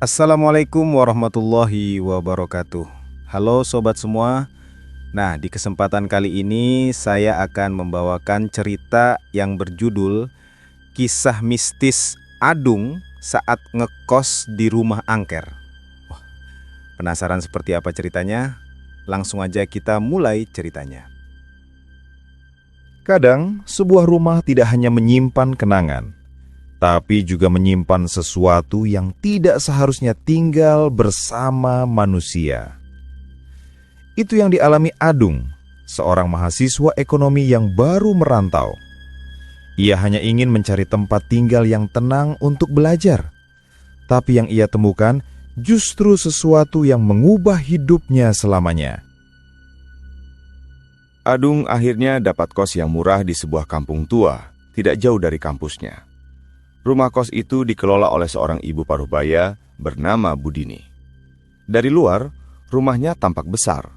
Assalamualaikum warahmatullahi wabarakatuh. Halo sobat semua. Nah, di kesempatan kali ini saya akan membawakan cerita yang berjudul Kisah Mistis Adung saat ngekos di rumah angker. Wah, penasaran seperti apa ceritanya? Langsung aja kita mulai ceritanya. Kadang, sebuah rumah tidak hanya menyimpan kenangan, tapi juga menyimpan sesuatu yang tidak seharusnya tinggal bersama manusia. Itu yang dialami Adung, seorang mahasiswa ekonomi yang baru merantau. Ia hanya ingin mencari tempat tinggal yang tenang untuk belajar. Tapi yang ia temukan justru sesuatu yang mengubah hidupnya selamanya. Adung akhirnya dapat kos yang murah di sebuah kampung tua, tidak jauh dari kampusnya. Rumah kos itu dikelola oleh seorang ibu paruhbaya bernama Budini. Dari luar, rumahnya tampak besar,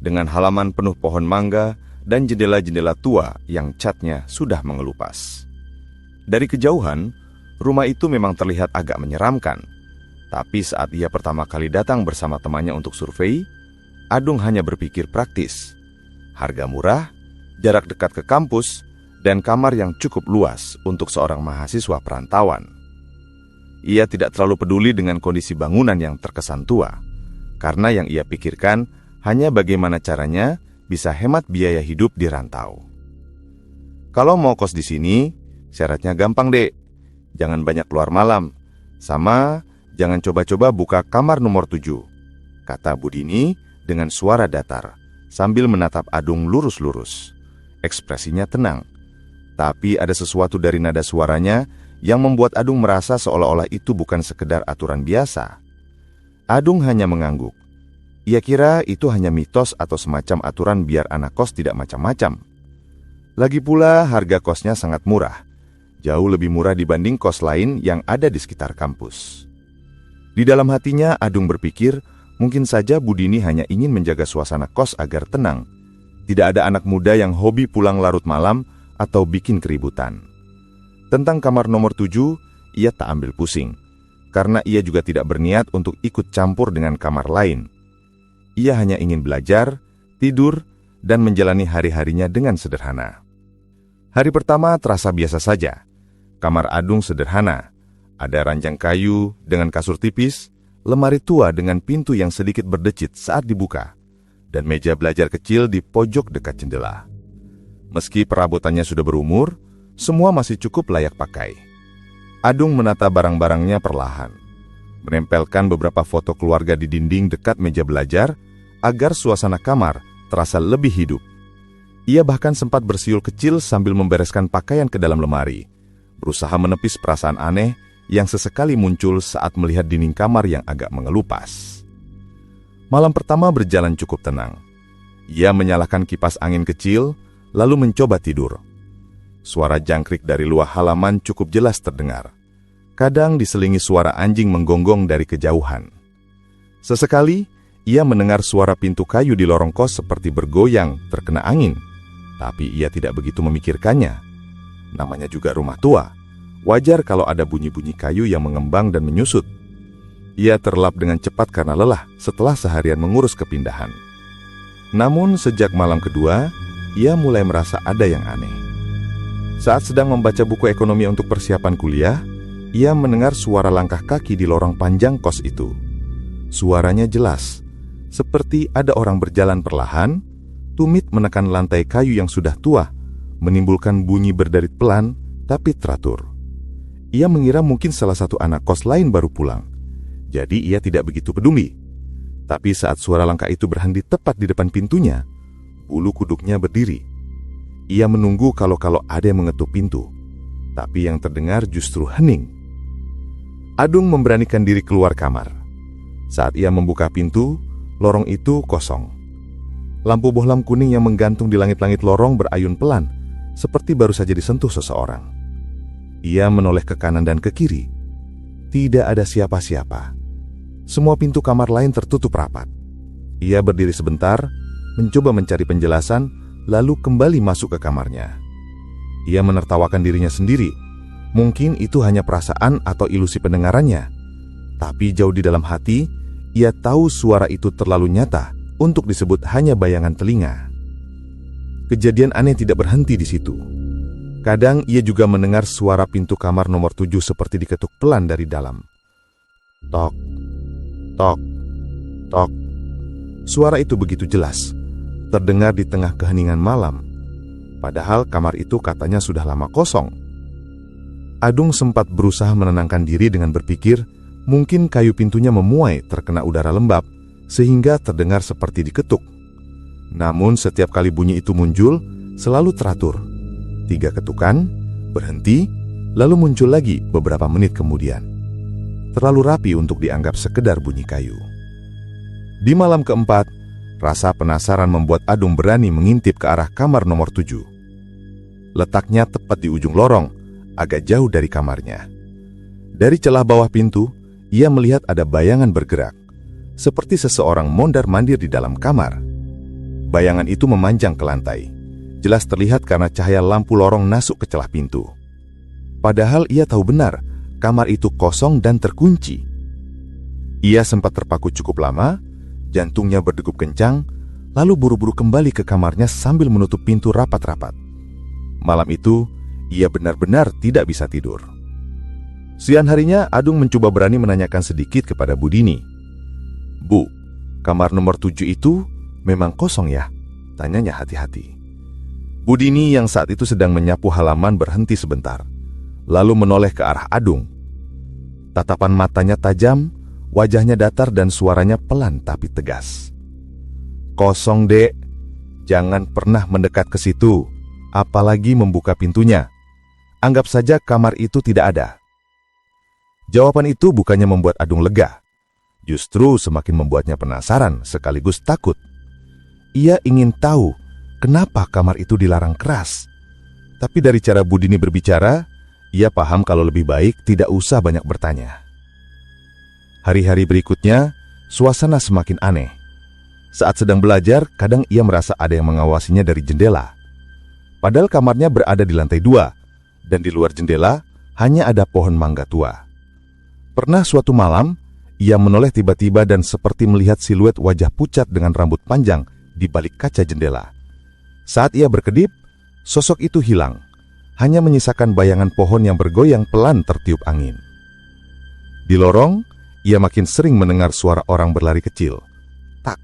dengan halaman penuh pohon mangga dan jendela-jendela tua yang catnya sudah mengelupas. Dari kejauhan, rumah itu memang terlihat agak menyeramkan. Tapi saat ia pertama kali datang bersama temannya untuk survei, Adung hanya berpikir praktis. Harga murah, jarak dekat ke kampus, dan kamar yang cukup luas untuk seorang mahasiswa perantauan. Ia tidak terlalu peduli dengan kondisi bangunan yang terkesan tua, karena yang ia pikirkan hanya bagaimana caranya bisa hemat biaya hidup di rantau. Kalau mau kos di sini, syaratnya gampang dek. Jangan banyak keluar malam, sama jangan coba-coba buka kamar nomor 7, kata Budini dengan suara datar, sambil menatap Adung lurus-lurus. Ekspresinya tenang, tapi ada sesuatu dari nada suaranya yang membuat Adung merasa seolah-olah itu bukan sekedar aturan biasa. Adung hanya mengangguk. Ia kira itu hanya mitos atau semacam aturan biar anak kos tidak macam-macam. Lagi pula harga kosnya sangat murah, jauh lebih murah dibanding kos lain yang ada di sekitar kampus. Di dalam hatinya Adung berpikir, mungkin saja Budini hanya ingin menjaga suasana kos agar tenang. Tidak ada anak muda yang hobi pulang larut malam atau bikin keributan. Tentang kamar nomor 7, ia tak ambil pusing, karena ia juga tidak berniat untuk ikut campur dengan kamar lain. Ia hanya ingin belajar, tidur, dan menjalani hari-harinya dengan sederhana. Hari pertama terasa biasa saja. Kamar Adung sederhana. Ada ranjang kayu dengan kasur tipis, lemari tua dengan pintu yang sedikit berdecit saat dibuka, dan meja belajar kecil di pojok dekat jendela. Meski perabotannya sudah berumur, semua masih cukup layak pakai. Adung menata barang-barangnya perlahan, menempelkan beberapa foto keluarga di dinding dekat meja belajar agar suasana kamar terasa lebih hidup. Ia bahkan sempat bersiul kecil sambil membereskan pakaian ke dalam lemari, berusaha menepis perasaan aneh yang sesekali muncul saat melihat dinding kamar yang agak mengelupas. Malam pertama berjalan cukup tenang. Ia menyalakan kipas angin kecil, lalu mencoba tidur. Suara jangkrik dari luar halaman cukup jelas terdengar. Kadang diselingi suara anjing menggonggong dari kejauhan. Sesekali, ia mendengar suara pintu kayu di lorong kos seperti bergoyang terkena angin. Tapi ia tidak begitu memikirkannya. Namanya juga rumah tua. Wajar kalau ada bunyi-bunyi kayu yang mengembang dan menyusut. Ia terlelap dengan cepat karena lelah setelah seharian mengurus kepindahan. Namun sejak malam kedua, ia mulai merasa ada yang aneh. Saat sedang membaca buku ekonomi untuk persiapan kuliah, ia mendengar suara langkah kaki di lorong panjang kos itu. Suaranya jelas, seperti ada orang berjalan perlahan, tumit menekan lantai kayu yang sudah tua, menimbulkan bunyi berderit pelan tapi teratur. Ia mengira mungkin salah satu anak kos lain baru pulang, jadi ia tidak begitu peduli. Tapi saat suara langkah itu berhenti tepat di depan pintunya, bulu kuduknya berdiri. Ia menunggu kalau ada yang mengetuk pintu, tapi yang terdengar justru hening. Adung memberanikan diri keluar kamar. Saat ia membuka pintu, lorong itu kosong. Lampu bohlam kuning yang menggantung di langit-langit lorong berayun pelan, seperti baru saja disentuh seseorang. Ia menoleh ke kanan dan ke kiri. Tidak ada siapa-siapa. Semua pintu kamar lain tertutup rapat. Ia berdiri sebentar, mencoba mencari penjelasan, lalu kembali masuk ke kamarnya. Ia menertawakan dirinya sendiri. Mungkin itu hanya perasaan atau ilusi pendengarannya. Tapi jauh di dalam hati, ia tahu suara itu terlalu nyata untuk disebut hanya bayangan telinga. Kejadian aneh tidak berhenti di situ. Kadang ia juga mendengar suara pintu kamar nomor 7 seperti diketuk pelan dari dalam. Tok, tok, tok. Suara itu begitu jelas, terdengar di tengah keheningan malam. Padahal kamar itu katanya sudah lama kosong. Adung sempat berusaha menenangkan diri dengan berpikir, mungkin kayu pintunya memuai terkena udara lembab, sehingga terdengar seperti diketuk. Namun setiap kali bunyi itu muncul, selalu teratur. 3 ketukan, berhenti, lalu muncul lagi beberapa menit kemudian. Terlalu rapi untuk dianggap sekedar bunyi kayu. Di malam keempat, rasa penasaran membuat Adung berani mengintip ke arah kamar nomor 7. Letaknya tepat di ujung lorong, agak jauh dari kamarnya. Dari celah bawah pintu, ia melihat ada bayangan bergerak, seperti seseorang mondar-mandir di dalam kamar. Bayangan itu memanjang ke lantai, jelas terlihat karena cahaya lampu lorong masuk ke celah pintu. Padahal ia tahu benar, kamar itu kosong dan terkunci. Ia sempat terpaku cukup lama, jantungnya berdegup kencang, lalu buru-buru kembali ke kamarnya sambil menutup pintu rapat-rapat. Malam itu, ia benar-benar tidak bisa tidur. Siang harinya, Adung mencoba berani menanyakan sedikit kepada Budini. Bu, kamar nomor 7 itu memang kosong ya? Tanyanya hati-hati. Budini yang saat itu sedang menyapu halaman berhenti sebentar, lalu menoleh ke arah Adung. Tatapan matanya tajam, wajahnya datar dan suaranya pelan tapi tegas. Kosong, Dek. Jangan pernah mendekat ke situ, apalagi membuka pintunya. Anggap saja kamar itu tidak ada. Jawaban itu bukannya membuat Adung lega, justru semakin membuatnya penasaran sekaligus takut. Ia ingin tahu kenapa kamar itu dilarang keras. Tapi dari cara Budini berbicara, ia paham kalau lebih baik tidak usah banyak bertanya. Hari-hari berikutnya, suasana semakin aneh. Saat sedang belajar, kadang ia merasa ada yang mengawasinya dari jendela. Padahal kamarnya berada di lantai 2, dan di luar jendela hanya ada pohon mangga tua. Pernah suatu malam, ia menoleh tiba-tiba dan seperti melihat siluet wajah pucat dengan rambut panjang di balik kaca jendela. Saat ia berkedip, sosok itu hilang, hanya menyisakan bayangan pohon yang bergoyang pelan tertiup angin. Di lorong, ia makin sering mendengar suara orang berlari kecil. Tak,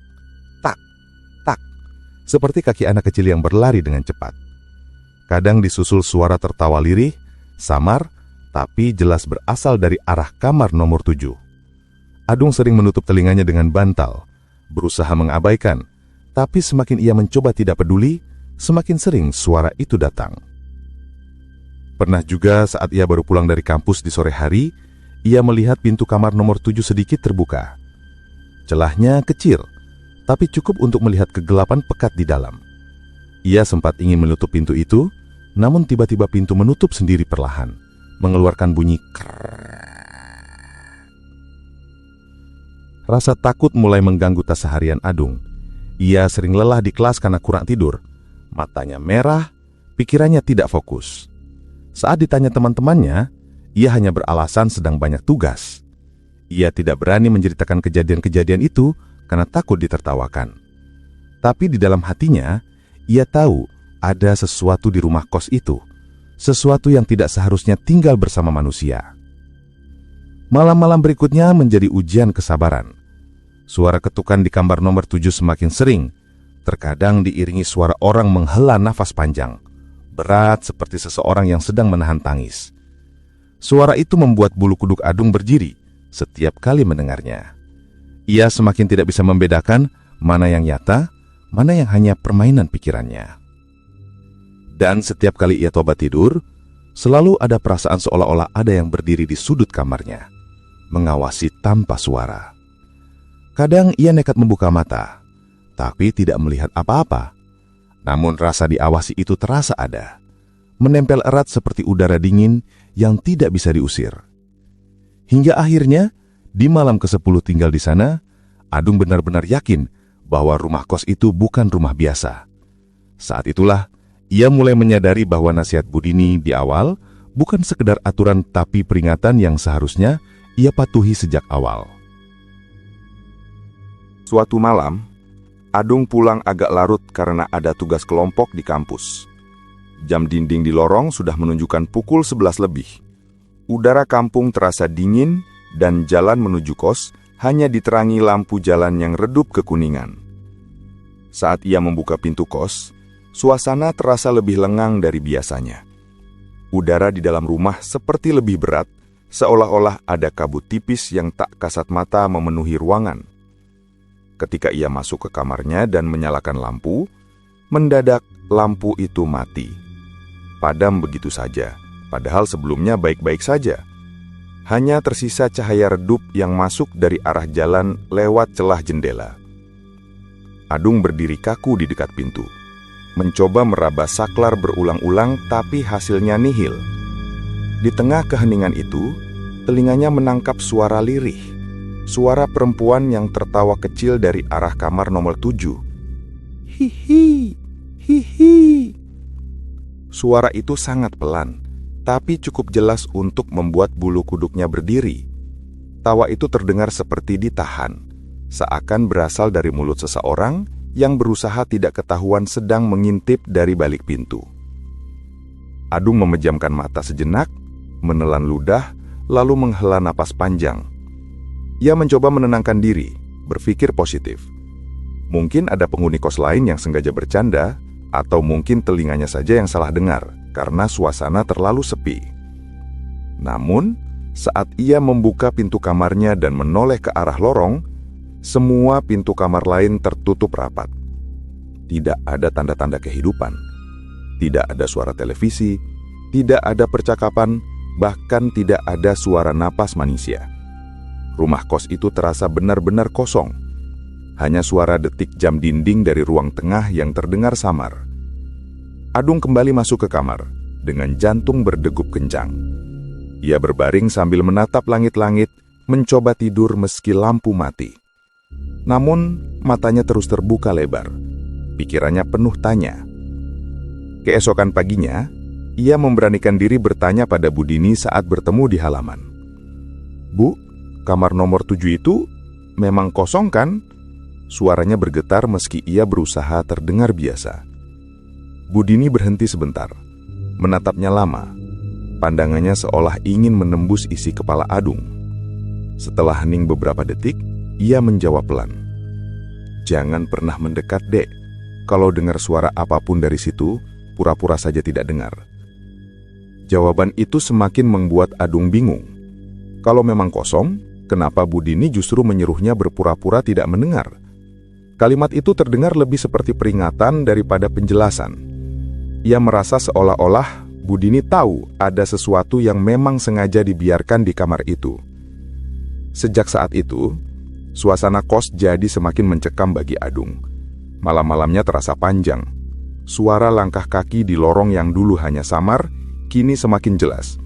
tak, tak, seperti kaki anak kecil yang berlari dengan cepat. Kadang disusul suara tertawa lirih, samar, tapi jelas berasal dari arah kamar nomor 7. Adung sering menutup telinganya dengan bantal, berusaha mengabaikan, tapi semakin ia mencoba tidak peduli, semakin sering suara itu datang. Pernah juga saat ia baru pulang dari kampus di sore hari, ia melihat pintu kamar nomor 7 sedikit terbuka. Celahnya kecil, tapi cukup untuk melihat kegelapan pekat di dalam. Ia sempat ingin menutup pintu itu, namun tiba-tiba pintu menutup sendiri perlahan, mengeluarkan bunyi krrrr. Rasa takut mulai mengganggu keseharian Adung. Ia sering lelah di kelas karena kurang tidur. Matanya merah, pikirannya tidak fokus. Saat ditanya teman-temannya, ia hanya beralasan sedang banyak tugas. Ia tidak berani menceritakan kejadian-kejadian itu karena takut ditertawakan. Tapi di dalam hatinya, ia tahu ada sesuatu di rumah kos itu. Sesuatu yang tidak seharusnya tinggal bersama manusia. Malam-malam berikutnya menjadi ujian kesabaran. Suara ketukan di kamar nomor 7 semakin sering. Terkadang diiringi suara orang menghela nafas panjang, berat seperti seseorang yang sedang menahan tangis. Suara itu membuat bulu kuduk Adung berdiri setiap kali mendengarnya. Ia semakin tidak bisa membedakan mana yang nyata, mana yang hanya permainan pikirannya. Dan setiap kali ia coba tidur, selalu ada perasaan seolah-olah ada yang berdiri di sudut kamarnya, mengawasi tanpa suara. Kadang ia nekat membuka mata, tapi tidak melihat apa-apa. Namun rasa diawasi itu terasa ada, menempel erat seperti udara dingin yang tidak bisa diusir. Hingga akhirnya, di malam ke-10 tinggal di sana, Adung benar-benar yakin bahwa rumah kos itu bukan rumah biasa. Saat itulah, ia mulai menyadari bahwa nasihat Budini di awal bukan sekedar aturan tapi peringatan yang seharusnya ia patuhi sejak awal. Suatu malam, Adung pulang agak larut karena ada tugas kelompok di kampus. Jam dinding di lorong sudah menunjukkan pukul 11 lebih. Udara kampung terasa dingin dan jalan menuju kos hanya diterangi lampu jalan yang redup kekuningan. Saat ia membuka pintu kos, suasana terasa lebih lengang dari biasanya. Udara di dalam rumah seperti lebih berat, seolah-olah ada kabut tipis yang tak kasat mata memenuhi ruangan. Ketika ia masuk ke kamarnya dan menyalakan lampu, mendadak lampu itu mati. Padam begitu saja, padahal sebelumnya baik-baik saja. Hanya tersisa cahaya redup yang masuk dari arah jalan lewat celah jendela. Adung berdiri kaku di dekat pintu, mencoba meraba saklar berulang-ulang tapi hasilnya nihil. Di tengah keheningan itu, telinganya menangkap suara lirih. Suara perempuan yang tertawa kecil dari arah kamar nomor 7. Hihi, hihi. Suara itu sangat pelan, tapi cukup jelas untuk membuat bulu kuduknya berdiri. Tawa itu terdengar seperti ditahan, seakan berasal dari mulut seseorang yang berusaha tidak ketahuan sedang mengintip dari balik pintu. Adung memejamkan mata sejenak, menelan ludah, lalu menghela napas panjang. Ia mencoba menenangkan diri, berpikir positif. Mungkin ada penghuni kos lain yang sengaja bercanda, atau mungkin telinganya saja yang salah dengar, karena suasana terlalu sepi. Namun, saat ia membuka pintu kamarnya dan menoleh ke arah lorong, semua pintu kamar lain tertutup rapat. Tidak ada tanda-tanda kehidupan. Tidak ada suara televisi, tidak ada percakapan, bahkan tidak ada suara napas manusia. Rumah kos itu terasa benar-benar kosong. Hanya suara detik jam dinding dari ruang tengah yang terdengar samar. Adung kembali masuk ke kamar dengan jantung berdegup kencang. Ia berbaring sambil menatap langit-langit, mencoba tidur meski lampu mati. Namun, matanya terus terbuka lebar. Pikirannya penuh tanya. Keesokan paginya, ia memberanikan diri bertanya pada Budini saat bertemu di halaman. "Bu, kamar nomor 7 itu memang kosong kan?" Suaranya bergetar meski ia berusaha terdengar biasa. Budini berhenti sebentar, menatapnya lama. Pandangannya seolah ingin menembus isi kepala Adung. Setelah hening beberapa detik, ia menjawab pelan. "Jangan pernah mendekat, Dek. Kalau dengar suara apapun dari situ, pura-pura saja tidak dengar." Jawaban itu semakin membuat Adung bingung. Kalau memang kosong, kenapa Budini justru menyuruhnya berpura-pura tidak mendengar? Kalimat itu terdengar lebih seperti peringatan daripada penjelasan. Ia merasa seolah-olah Budini tahu ada sesuatu yang memang sengaja dibiarkan di kamar itu. Sejak saat itu, suasana kos jadi semakin mencekam bagi Adung. Malam-malamnya terasa panjang. Suara langkah kaki di lorong yang dulu hanya samar, kini semakin jelas.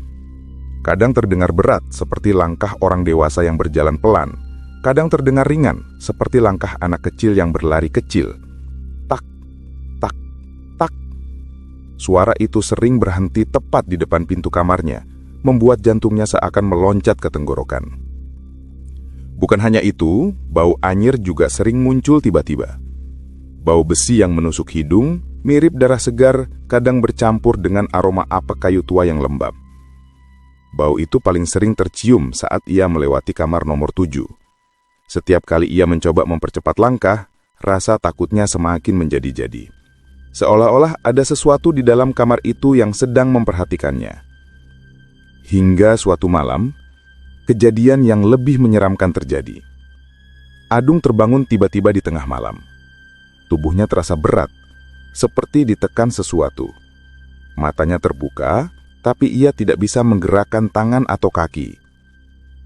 Kadang terdengar berat, seperti langkah orang dewasa yang berjalan pelan. Kadang terdengar ringan, seperti langkah anak kecil yang berlari kecil. Tak, tak, tak. Suara itu sering berhenti tepat di depan pintu kamarnya, membuat jantungnya seakan meloncat ke tenggorokan. Bukan hanya itu, bau anyir juga sering muncul tiba-tiba. Bau besi yang menusuk hidung, mirip darah segar, kadang bercampur dengan aroma apek kayu tua yang lembab. Bau itu paling sering tercium saat ia melewati kamar nomor 7. Setiap kali ia mencoba mempercepat langkah, rasa takutnya semakin menjadi-jadi. Seolah-olah ada sesuatu di dalam kamar itu yang sedang memperhatikannya. Hingga suatu malam, kejadian yang lebih menyeramkan terjadi. Adung terbangun tiba-tiba di tengah malam. Tubuhnya terasa berat, seperti ditekan sesuatu. Matanya terbuka, tapi ia tidak bisa menggerakkan tangan atau kaki.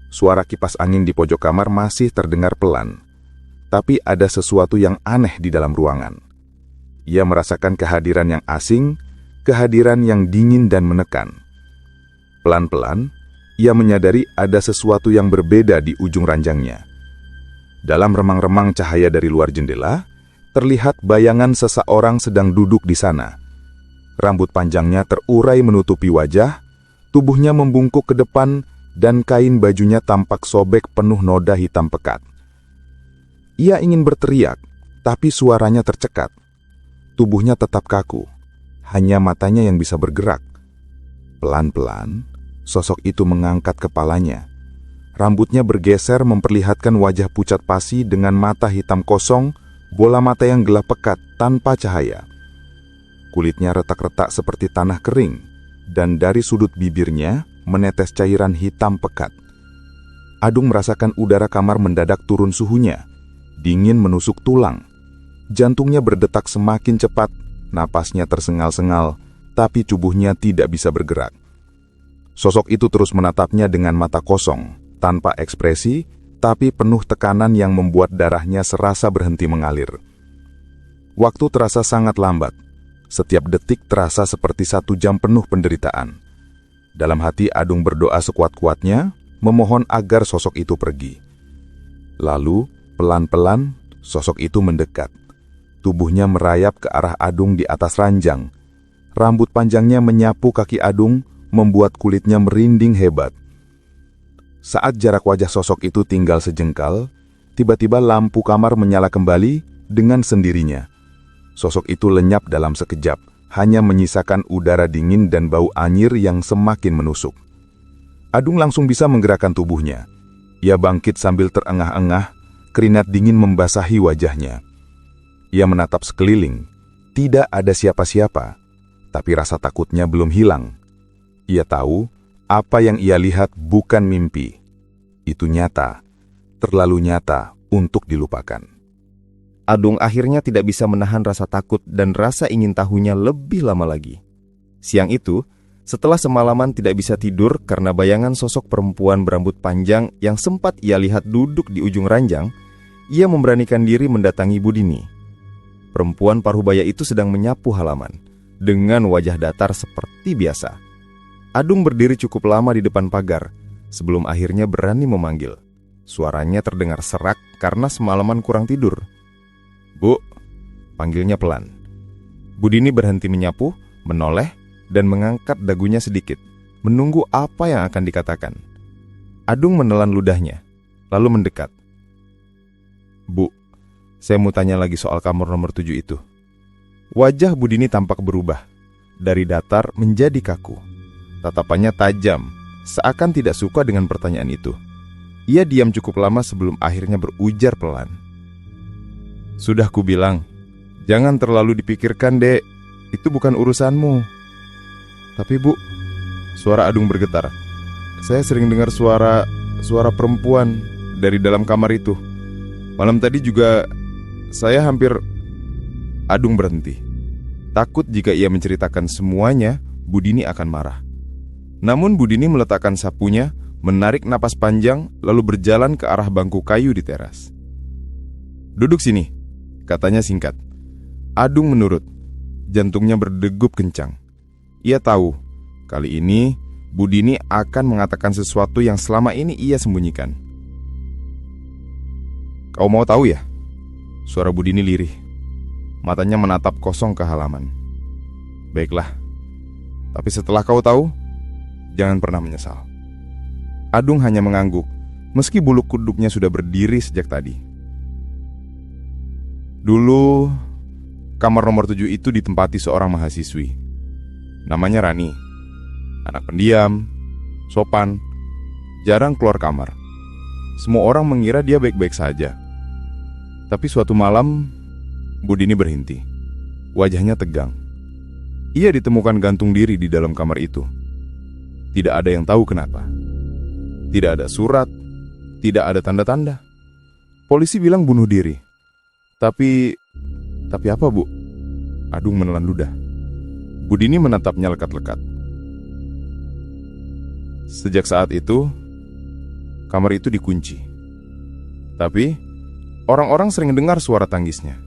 Suara kipas angin di pojok kamar masih terdengar pelan, tapi ada sesuatu yang aneh di dalam ruangan. Ia merasakan kehadiran yang asing, kehadiran yang dingin dan menekan. Pelan-pelan, ia menyadari ada sesuatu yang berbeda di ujung ranjangnya. Dalam remang-remang cahaya dari luar jendela, terlihat bayangan seseorang sedang duduk di sana. Rambut panjangnya terurai menutupi wajah, tubuhnya membungkuk ke depan, dan kain bajunya tampak sobek penuh noda hitam pekat. Ia ingin berteriak, tapi suaranya tercekat. Tubuhnya tetap kaku, hanya matanya yang bisa bergerak. Pelan-pelan, sosok itu mengangkat kepalanya. Rambutnya bergeser memperlihatkan wajah pucat pasi dengan mata hitam kosong, bola mata yang gelap pekat tanpa cahaya. Kulitnya retak-retak seperti tanah kering, dan dari sudut bibirnya menetes cairan hitam pekat. Adung merasakan udara kamar mendadak turun suhunya, dingin menusuk tulang. Jantungnya berdetak semakin cepat, napasnya tersengal-sengal, tapi tubuhnya tidak bisa bergerak. Sosok itu terus menatapnya dengan mata kosong, tanpa ekspresi, tapi penuh tekanan yang membuat darahnya serasa berhenti mengalir. Waktu terasa sangat lambat. Setiap detik terasa seperti 1 jam penuh penderitaan. Dalam hati Adung berdoa sekuat-kuatnya, memohon agar sosok itu pergi. Lalu, pelan-pelan, sosok itu mendekat. Tubuhnya merayap ke arah Adung di atas ranjang. Rambut panjangnya menyapu kaki Adung, membuat kulitnya merinding hebat. Saat jarak wajah sosok itu tinggal sejengkal, tiba-tiba lampu kamar menyala kembali dengan sendirinya. Sosok itu lenyap dalam sekejap, hanya menyisakan udara dingin dan bau anyir yang semakin menusuk. Adung langsung bisa menggerakkan tubuhnya. Ia bangkit sambil terengah-engah, keringat dingin membasahi wajahnya. Ia menatap sekeliling, tidak ada siapa-siapa, tapi rasa takutnya belum hilang. Ia tahu, apa yang ia lihat bukan mimpi. Itu nyata, terlalu nyata untuk dilupakan. Adung akhirnya tidak bisa menahan rasa takut dan rasa ingin tahunya lebih lama lagi. Siang itu, setelah semalaman tidak bisa tidur karena bayangan sosok perempuan berambut panjang yang sempat ia lihat duduk di ujung ranjang, ia memberanikan diri mendatangi Budini. Perempuan Parubaya itu sedang menyapu halaman, dengan wajah datar seperti biasa. Adung berdiri cukup lama di depan pagar, sebelum akhirnya berani memanggil. Suaranya terdengar serak karena semalaman kurang tidur. "Bu," panggilnya pelan. Budini berhenti menyapu, menoleh, dan mengangkat dagunya sedikit, menunggu apa yang akan dikatakan. Adung menelan ludahnya, lalu mendekat. "Bu, saya mau tanya lagi soal kamar nomor 7 itu." Wajah Budini tampak berubah, dari datar menjadi kaku. Tatapannya tajam, seakan tidak suka dengan pertanyaan itu. Ia diam cukup lama sebelum akhirnya berujar pelan. "Sudah kubilang, jangan terlalu dipikirkan, Dek. Itu bukan urusanmu." "Tapi Bu," suara Adung bergetar. "Saya sering dengar suara perempuan dari dalam kamar itu. Malam tadi juga saya hampir..." Adung berhenti. Takut jika ia menceritakan semuanya, Budini akan marah. Namun Budini meletakkan sapunya, menarik napas panjang, lalu berjalan ke arah bangku kayu di teras. "Duduk sini," katanya singkat. Adung menurut. Jantungnya berdegup kencang. Ia tahu, kali ini Budini akan mengatakan sesuatu yang selama ini ia sembunyikan. "Kau mau tahu ya?" Suara Budini lirih. Matanya menatap kosong ke halaman. "Baiklah, tapi setelah kau tahu, jangan pernah menyesal." Adung hanya mengangguk, meski bulu kuduknya sudah berdiri sejak tadi. Dulu, kamar nomor 7 itu ditempati seorang mahasiswi. Namanya Rani. Anak pendiam, sopan, jarang keluar kamar. Semua orang mengira dia baik-baik saja. Tapi suatu malam, Budini berhenti. Wajahnya tegang. Ia ditemukan gantung diri di dalam kamar itu. Tidak ada yang tahu kenapa. Tidak ada surat, tidak ada tanda-tanda. Polisi bilang bunuh diri. Tapi apa, Bu? Adung menelan ludah. Budini menatapnya lekat-lekat. Sejak saat itu, kamar itu dikunci. Tapi, orang-orang sering dengar suara tangisnya.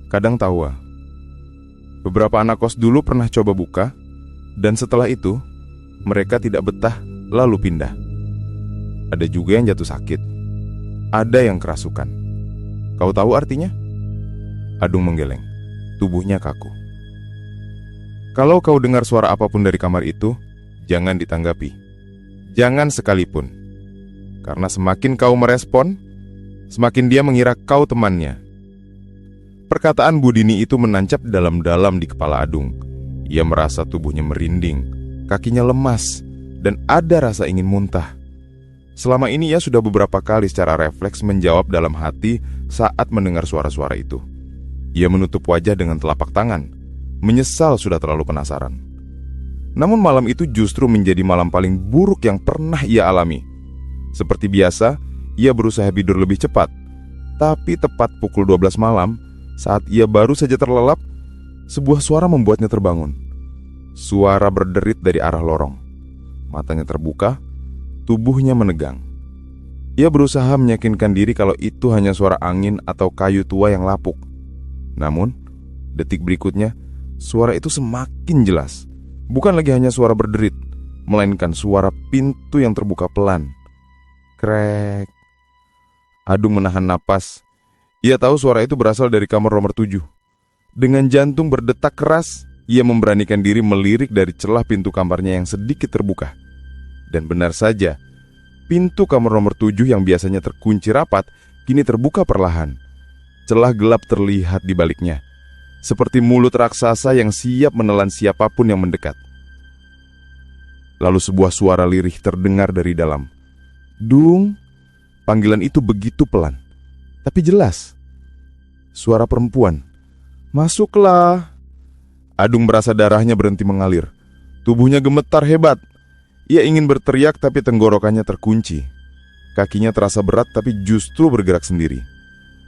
Kadang tawa. Beberapa anak kos dulu pernah coba buka, dan setelah itu, mereka tidak betah lalu pindah. Ada juga yang jatuh sakit. Ada yang kerasukan. Kau tahu artinya? Adung menggeleng. Tubuhnya kaku. Kalau kau dengar suara apapun dari kamar itu, jangan ditanggapi. Jangan sekalipun. Karena semakin kau merespon, semakin dia mengira kau temannya. Perkataan Budini itu menancap dalam-dalam di kepala Adung. Ia merasa tubuhnya merinding, kakinya lemas, dan ada rasa ingin muntah. Selama ini ia sudah beberapa kali secara refleks menjawab dalam hati saat mendengar suara-suara itu. Ia menutup wajah dengan telapak tangan, menyesal sudah terlalu penasaran. Namun malam itu justru menjadi malam paling buruk yang pernah ia alami. Seperti biasa, ia berusaha tidur lebih cepat. Tapi tepat pukul 12 malam, saat ia baru saja terlelap, sebuah suara membuatnya terbangun. Suara berderit dari arah lorong. Matanya terbuka, tubuhnya menegang. Ia berusaha meyakinkan diri kalau itu hanya suara angin atau kayu tua yang lapuk. Namun, detik berikutnya, suara itu semakin jelas. Bukan lagi hanya suara berderit, melainkan suara pintu yang terbuka pelan. Krek. Adung menahan napas. Ia tahu suara itu berasal dari kamar nomor 7. Dengan jantung berdetak keras, ia memberanikan diri melirik dari celah pintu kamarnya yang sedikit terbuka. Dan benar saja, pintu kamar nomor 7 yang biasanya terkunci rapat, kini terbuka perlahan. Celah gelap terlihat di baliknya, seperti mulut raksasa yang siap menelan siapapun yang mendekat. Lalu sebuah suara lirih terdengar dari dalam. Dung. Panggilan itu begitu pelan, tapi jelas. Suara perempuan. Masuklah. Adung merasa darahnya berhenti mengalir. Tubuhnya gemetar hebat. Ia ingin berteriak tapi tenggorokannya terkunci. Kakinya terasa berat tapi justru bergerak sendiri.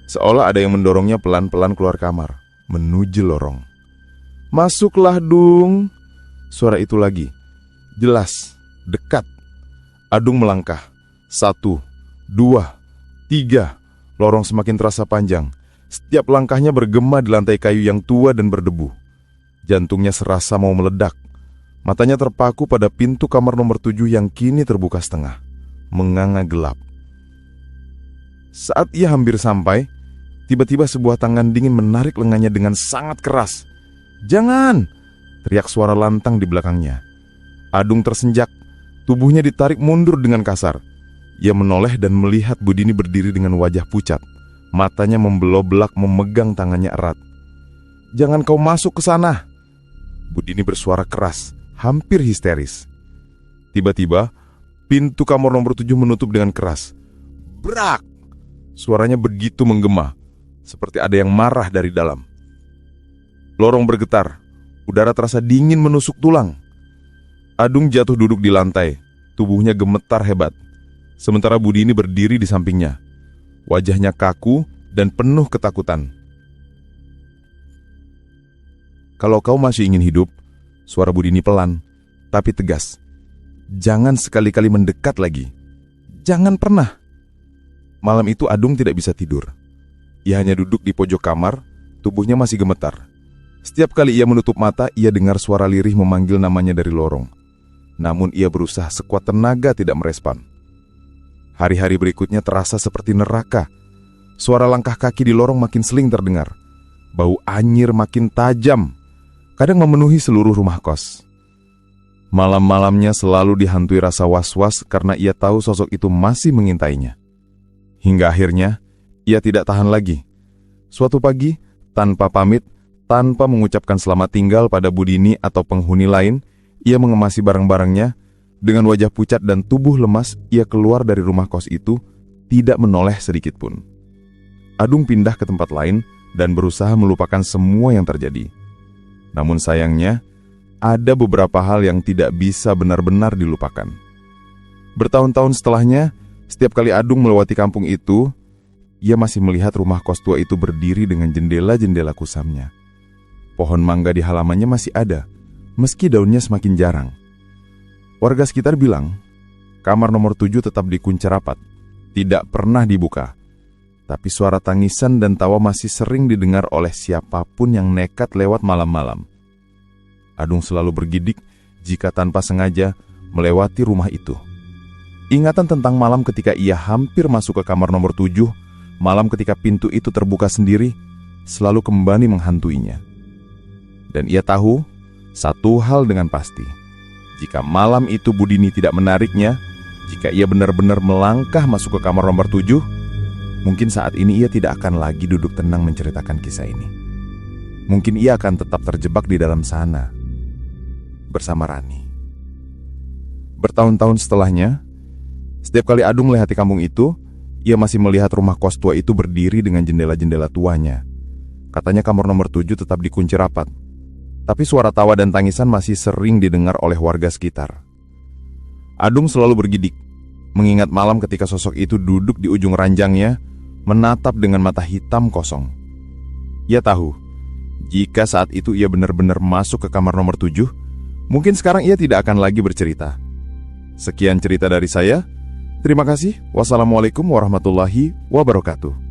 Seolah ada yang mendorongnya pelan-pelan keluar kamar, menuju lorong. Masuklah, Dung. Suara itu lagi. Jelas, dekat. Adung melangkah. 1, 2, 3. Lorong semakin terasa panjang. Setiap langkahnya bergema di lantai kayu yang tua dan berdebu. Jantungnya serasa mau meledak. Matanya terpaku pada pintu kamar nomor 7 yang kini terbuka setengah, menganga gelap. Saat ia hampir sampai, tiba-tiba sebuah tangan dingin menarik lengannya dengan sangat keras. "Jangan!" teriak suara lantang di belakangnya. Adung tersenjak, tubuhnya ditarik mundur dengan kasar. Ia menoleh dan melihat Budini berdiri dengan wajah pucat. Matanya membelok-belak memegang tangannya erat. "Jangan kau masuk ke sana!" Budini bersuara keras, hampir histeris. Tiba-tiba, pintu kamar nomor 7 menutup dengan keras. Brak! Suaranya begitu menggema, seperti ada yang marah dari dalam. Lorong bergetar, udara terasa dingin menusuk tulang. Adung jatuh duduk di lantai, tubuhnya gemetar hebat. Sementara Budini berdiri di sampingnya. Wajahnya kaku dan penuh ketakutan. "Kalau kau masih ingin hidup," suara Budini pelan, tapi tegas, "jangan sekali-kali mendekat lagi. Jangan pernah." Malam itu Adung tidak bisa tidur. Ia hanya duduk di pojok kamar, tubuhnya masih gemetar. Setiap kali ia menutup mata, ia dengar suara lirih memanggil namanya dari lorong. Namun ia berusaha sekuat tenaga tidak merespon. Hari-hari berikutnya terasa seperti neraka. Suara langkah kaki di lorong makin sering terdengar. Bau anyir makin tajam, kadang memenuhi seluruh rumah kos. Malam-malamnya selalu dihantui rasa was-was karena ia tahu sosok itu masih mengintainya. Hingga akhirnya, ia tidak tahan lagi. Suatu pagi, tanpa pamit, tanpa mengucapkan selamat tinggal pada Budini atau penghuni lain, ia mengemasi barang-barangnya. Dengan wajah pucat dan tubuh lemas, ia keluar dari rumah kos itu, tidak menoleh sedikit pun. Adung pindah ke tempat lain dan berusaha melupakan semua yang terjadi. Namun sayangnya, ada beberapa hal yang tidak bisa benar-benar dilupakan. Bertahun-tahun setelahnya, setiap kali Adung melewati kampung itu, ia masih melihat rumah kos tua itu berdiri dengan jendela-jendela kusamnya. Pohon mangga di halamannya masih ada, meski daunnya semakin jarang. Warga sekitar bilang, kamar nomor 7 tetap dikunci rapat, tidak pernah dibuka. Tapi suara tangisan dan tawa masih sering didengar oleh siapapun yang nekat lewat malam-malam. Adung selalu bergidik jika tanpa sengaja melewati rumah itu. Ingatan tentang malam ketika ia hampir masuk ke kamar nomor 7, malam ketika pintu itu terbuka sendiri, selalu kembali menghantuinya. Dan ia tahu satu hal dengan pasti. Jika malam itu Budini tidak menariknya, Jika ia benar-benar melangkah masuk ke kamar nomor 7, mungkin saat ini ia tidak akan lagi duduk tenang menceritakan kisah ini. Mungkin ia akan tetap terjebak di dalam sana, bersama Rani. Bertahun-tahun setelahnya, setiap kali Adung melewati kampung itu, ia masih melihat rumah kos tua itu berdiri dengan jendela-jendela tuanya. Katanya kamar nomor 7 tetap dikunci rapat, tapi suara tawa dan tangisan masih sering didengar oleh warga sekitar. Adung selalu bergidik, mengingat malam ketika sosok itu duduk di ujung ranjangnya, menatap dengan mata hitam kosong. Ia tahu, jika saat itu ia benar-benar masuk ke kamar nomor 7, mungkin sekarang ia tidak akan lagi bercerita. Sekian cerita dari saya. Terima kasih. Wassalamualaikum warahmatullahi wabarakatuh.